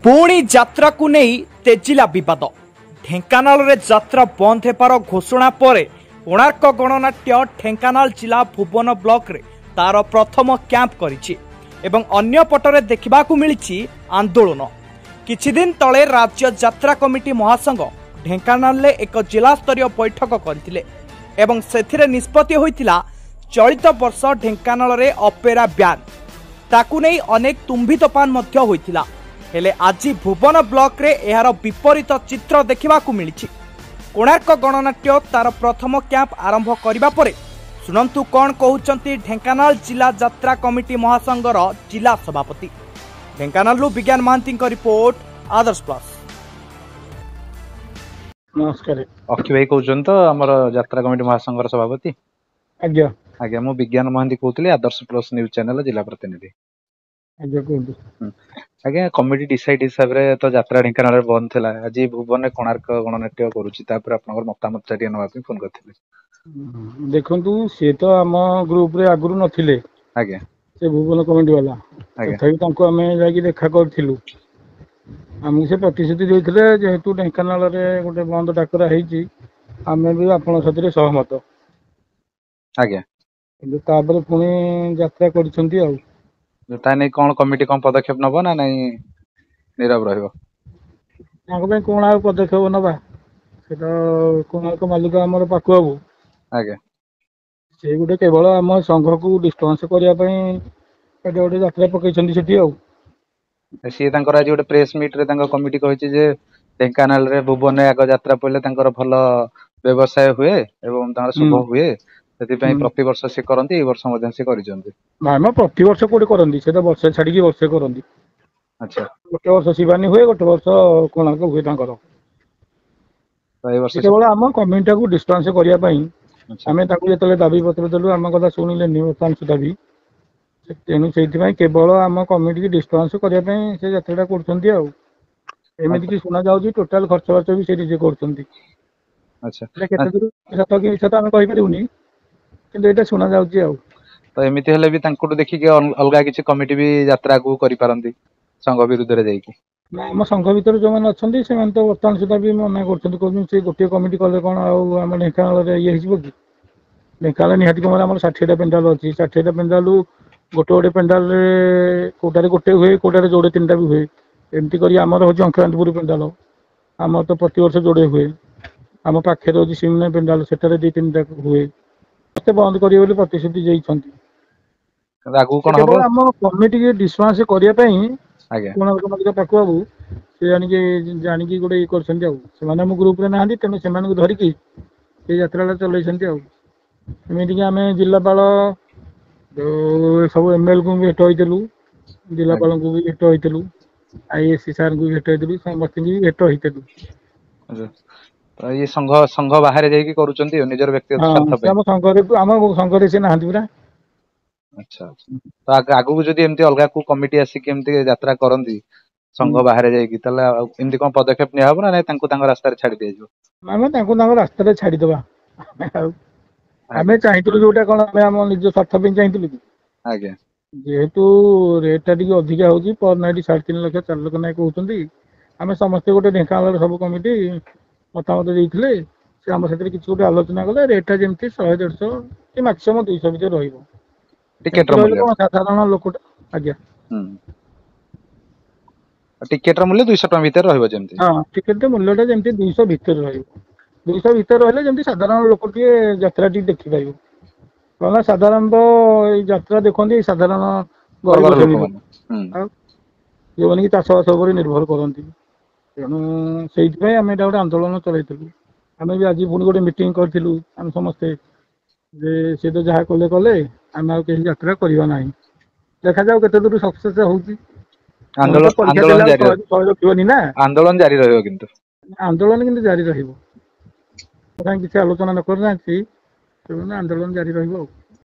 पुणी यात्रा को नहीं तेजिला विवाद। ढेंकानाल रे यात्रा बंद हेबार घोषणा पर कोणार्क गणनाट्य ढेंकानाल जिला भुवन ब्लॉक रे तार प्रथम कैंप करिछि एवं अन्य पटरे देखिबाकू मिलिछि आंदोलन। किछि दिन तळे राज्य यात्रा कमिटी महासंघ ढेंकानाल रे एक जिला स्तरीय बैठक करथिले एवं सेथिरे निष्पत्ति होइतिला चलित वर्ष ढेंकानाल रे ऑपेरा ब्यान ताकू नहीं अनेक तुम्भी तोफान मध्य होइतिला। हेले आज भुवन ब्लॉक रे एहार विपरीत चित्र देखिबाकू मिलिछि। कोणार्क गणनाट्य तार प्रथम कैंप आरंभ करिबा परे सुनंतु कौन कहउचंती ढेंकानाल जिला यात्रा कमिटी महासंघर जिला सभापति। ढेंकानालु विज्ञान महांती रिपोर्ट, आदर्श प्लस। नमस्कार। अक्षय भाई कहउछन तो हमर यात्रा कमिटी महासंघर सभापति। आज्ञा आज्ञा मु विज्ञान महांती कहउतली, आदर्श प्लस न्यूज चैनल जिला प्रतिनिधि। आज्ञा कहंतु। आज्ञा कमिटी डिसाइड हिसाब रे तो यात्रा ढेंकानाल रे बंद थिला, आज भुवन रे कोणार्क गणनाट्य करूची, तापर आपनकर मतामत चाटिया नवा पे फोन करथिले। देखंतु से तो हम ग्रुप रे आगुरु नथिले। आज्ञा से भुवन कमिटी वाला तथापि तांको हमें जाकी देखा करथिलु। हमहु से प्रतिश्रुति देथिले जेहेतु ढेंकानाल रे गोटे बंद डाकरा हेची, हमें भी आपन साथरे सहमत। आज्ञा কিন্তু ତାପରେ ପୁଣି ଯାତ୍ରା କରିଛନ୍ତି ଆଉ ता नै कोन कमिटी कोन पदक्षेप नबो ना नै नीरव रहबो? ତାଙ୍କ ପାଇଁ କଣ ଆଉ ପଦକ୍ଷେପ ନବା, ସେଟା କୋଣାର୍କ ମାଲିକ ଆମର ପାଖୁ ବାବୁ। ଆଜ୍ଞା ସେ ଗୋଟେ କେବଳ ଆମ ସଂଘକୁ ଡିଷ୍ଟର୍ବାନ୍ସ କରିବା ପାଇଁ ଏଟା ଗୋଟେ ଯାତ୍ରା ପକେଇଛନ୍ତି ସେଠି ଆଉ। सी तांकर आज गोटे प्रेस मीट रे तांकर कमिटी कहिछि जे ढेंकानाल रे भुवन रे आग यात्रा पहिले तांकर भल व्यवसाय हुए एवं तांकर शुभ हुए, सेति पई प्रति वर्ष से करंती, ए वर्ष मध्यम से करिसंती। भाई प्रति वर्ष कोडे करंती, सेटा वर्ष छाडी की वर्ष करंती। अच्छा, गोटे वर्ष शिवानी हुए, गोटे वर्ष कोणार्क हुए तांकर। तो ए वर्ष केवल हम कमिटी को डिस्टर्बांस करिया पई हमें ताकू जेतले दाबी पत्र देलु, हम कथा सुनिले निवर्तन सुधा भी तेणु से केवल आम कमिटी की डिस्टर्बांस करने से यात्रा करछंती आउ। एमिति कि सुना जाउची टोटल खर्च वर्च भी से जे करछंती। अच्छा, केते दूर सत कि सत हम कहि परिउनी, किंतु एटा सुना जाउची आउ। तो एमिति हेले भी तांकुटु देखि के अलगा किछि कमिटी भी यात्रा को करि पारंती संघ विरुद्ध रे जाई कि हम संघ भीतर जो माने अछंती से मन तो वर्तमान सुधा भी मना करछंती, कहउनी से गोटे कमिटी कले कोन आउ हम ढेंकानाल रे ये हिजबो कि ढेंकानाल निहाती कमरा हमर 60 टा पेंडाल अछि। 60 टा पेंडालु गोटे गोटे पेंडाल रे कोटारे गोटे हुए, कोटारे जोड़े 3टा भी हुए। एमती करी हमर हो अंक्रांतपुर पेंडाल हम तो प्रति वर्ष जोड़े हुए। हम पाखे हो सिमना पेंडाल सेटारे 2-3टा हुए। मते बंद करियो बोली प्रतिश्रुति जेइछंती। आगु कोन हबो हम कमिटी के डिस्टर्बांस करिया पई आज्ञा कोणार्क मालिक पाखु बाबू से जानी की गोटे करछंती आउ। से माने हम ग्रुप रे नाहंती, तेनु से माने को धरि की ए यात्रा चलैछंती आउ। एमिति कि हमें जिल्लापाल तो सब एमएल को भी भेट होइतलु, जिलापाल को भी भेट होइतलु, आईएससी सर को भी भेट होइतलु, समस्त भी भेट होइतलु। तो ये संघ बाहर जाई कि करूचंती निजर व्यक्तिगत स्वार्थ पे? हम संघ रे से नाहंती पुरा। अच्छा, तो आगु जदि एमती अलगा को कमिटी आसी के एमती यात्रा करंती संघ बाहर जाई कि, तले एमती कोन पदक्षेप निया हबो ना नै तांको तांको रास्ता रे छाडी देजो? हम तांको तांको रास्ता रे छाडी देबा। हमें चाहितलु जोटा कोन हम निज स्वार्थ पे चाहितलु कि आज्ञा जेहेतु रेट टी अधिका होची, पर नाइट 3.5 लाख 4 लाख नाय कहउछंती। हमें समस्त गोटे ढेंकानाल सब कमिटी मतामत देइथिले, से हम सेतिर किछि गोटे आलोचना कले रेट जेमती 100-150 कि मैक्सिमम 200 भीतर रहिबो। टिकट रो मूल्य साधारण लोक। आज्ञा टिकट रो मूल्य 200 टका भीतर रहइबो जेमती। हां, टिकट रो मूल्यटा जेमती 200 भीतर रहइबो। 200 भीतर रहले जेमती साधारण लोक टिए यात्रा टी देखि पाइबो। कला साधारण तो यात्रा देखंती साधारण गरीब लोक जो माने कि चाष बास उपर निर्भर करती। तेणु से आम एटा गोटे आंदोलन चलैलु। आम भी आज पुणी गोटे मीटिंग करूँ आम समस्ते जे सी तो जहाँ कले कले आम आ कहीं यात्रा करवा ना। देखा जाऊ केते दूर सक्सेस होउची। आंदोलन जारी रहिबो, किंतु आंदोलन किंतु जारी रहिबो। किसी आलोचना न करना आंदोलन जारी रहिबो।